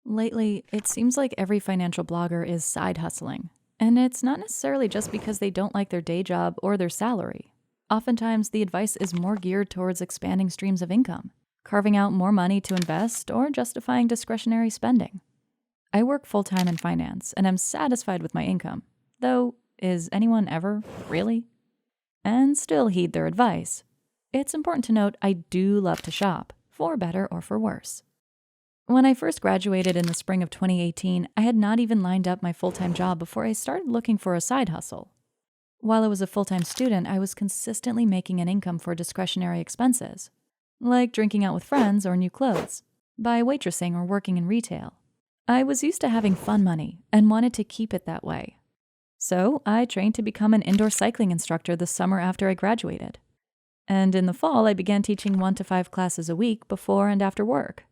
Lately, it seems like every financial blogger is side hustling. And it's not necessarily just because they don't like their day job or their salary. Oftentimes, the advice is more geared towards expanding streams of income, carving out more money to invest, or justifying discretionary spending. I work full-time in finance, and I'm satisfied with my income. Though, is anyone ever, really? And still heed their advice. It's important to note I do love to shop, for better or for worse. When I first graduated in the spring of 2018, I had not even lined up my full-time job before I started looking for a side hustle. While I was a full-time student, I was consistently making an income for discretionary expenses, like drinking out with friends or new clothes, by waitressing or working in retail. I was used to having fun money and wanted to keep it that way. So I trained to become an indoor cycling instructor the summer after I graduated. And in the fall, I began teaching 1 to 5 classes a week before and after work.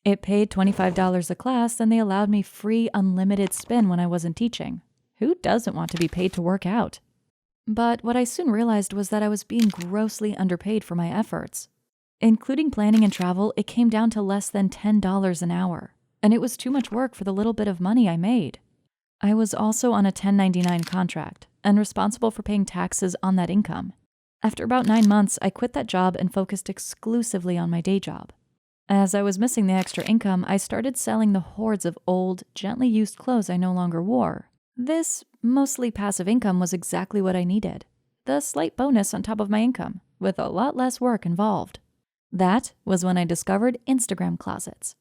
It paid $25 a class, and they allowed me free unlimited spin when I wasn't teaching. Who doesn't want to be paid to work out? But what I soon realized was that I was being grossly underpaid for my efforts. Including planning and travel, it came down to less than $10 an hour, and it was too much work for the little bit of money I made. I was also on a 1099 contract and responsible for paying taxes on that income. After about 9 months, I quit that job and focused exclusively on my day job. As I was missing the extra income, I started selling the hordes of old, gently used clothes I no longer wore. This mostly passive income was exactly what I needed. The slight bonus on top of my income, with a lot less work involved. That was when I discovered Instagram closets.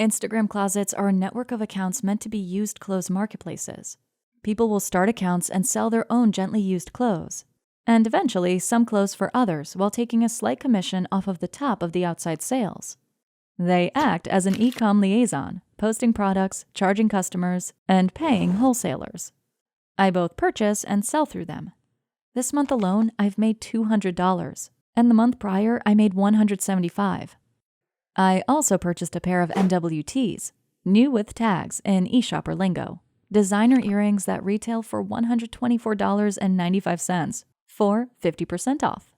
Instagram closets are a network of accounts meant to be used clothes marketplaces. People will start accounts and sell their own gently used clothes, and eventually some clothes for others while taking a slight commission off of the top of the outside sales. They act as an e-com liaison, posting products, charging customers, and paying wholesalers. I both purchase and sell through them. This month alone, I've made $200, and the month prior, I made $175. I also purchased a pair of NWTs, new with tags in eShopper lingo, designer earrings that retail for $124.95 for 50% off.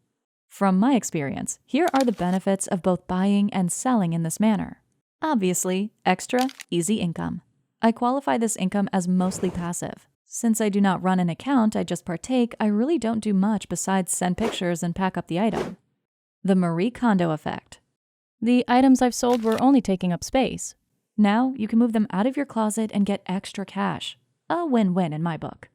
From my experience, here are the benefits of both buying and selling in this manner. Obviously, extra, easy income. I qualify this income as mostly passive. Since I do not run an account, I just partake, I really don't do much besides send pictures and pack up the item. The Marie Kondo effect. The items I've sold were only taking up space. Now you can move them out of your closet and get extra cash. A win-win in my book.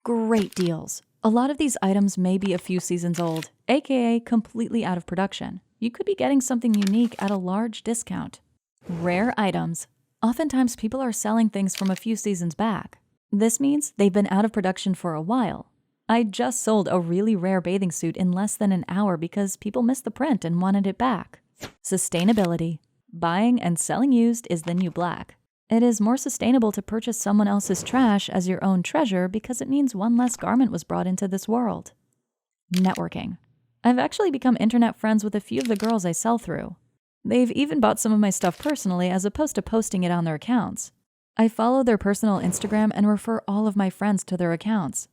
Great deals. A lot of these items may be a few seasons old, aka completely out of production. You could be getting something unique at a large discount. Rare items. Oftentimes people are selling things from a few seasons back. This means they've been out of production for a while. I just sold a really rare bathing suit in less than an hour because people missed the print and wanted it back. Sustainability. Buying and selling used is the new black. It is more sustainable to purchase someone else's trash as your own treasure because it means one less garment was brought into this world. Networking. I've actually become internet friends with a few of the girls I sell through. They've even bought some of my stuff personally as opposed to posting it on their accounts. I follow their personal Instagram and refer all of my friends to their accounts.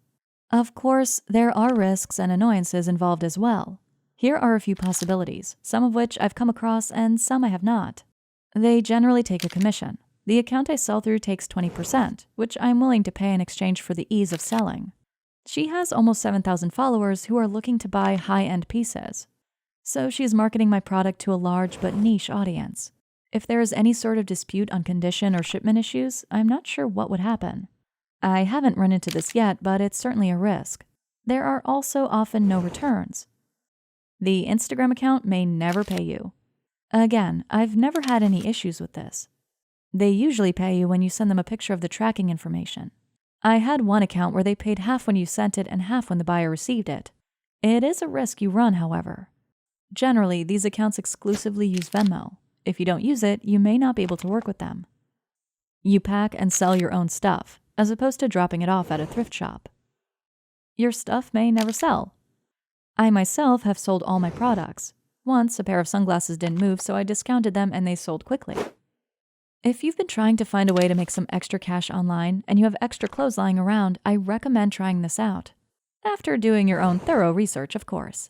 Of course, there are risks and annoyances involved as well. Here are a few possibilities, some of which I've come across and some I have not. They generally take a commission. The account I sell through takes 20%, which I'm willing to pay in exchange for the ease of selling. She has almost 7,000 followers who are looking to buy high-end pieces. So she is marketing my product to a large but niche audience. If there is any sort of dispute on condition or shipment issues, I'm not sure what would happen. I haven't run into this yet, but it's certainly a risk. There are also often no returns. The Instagram account may never pay you. Again, I've never had any issues with this. They usually pay you when you send them a picture of the tracking information. I had one account where they paid half when you sent it and half when the buyer received it. It is a risk you run, however. Generally, these accounts exclusively use Venmo. If you don't use it, you may not be able to work with them. You pack and sell your own stuff, as opposed to dropping it off at a thrift shop. Your stuff may never sell. I myself have sold all my products. Once, a pair of sunglasses didn't move, so I discounted them and they sold quickly. If you've been trying to find a way to make some extra cash online and you have extra clothes lying around, I recommend trying this out. After doing your own thorough research, of course.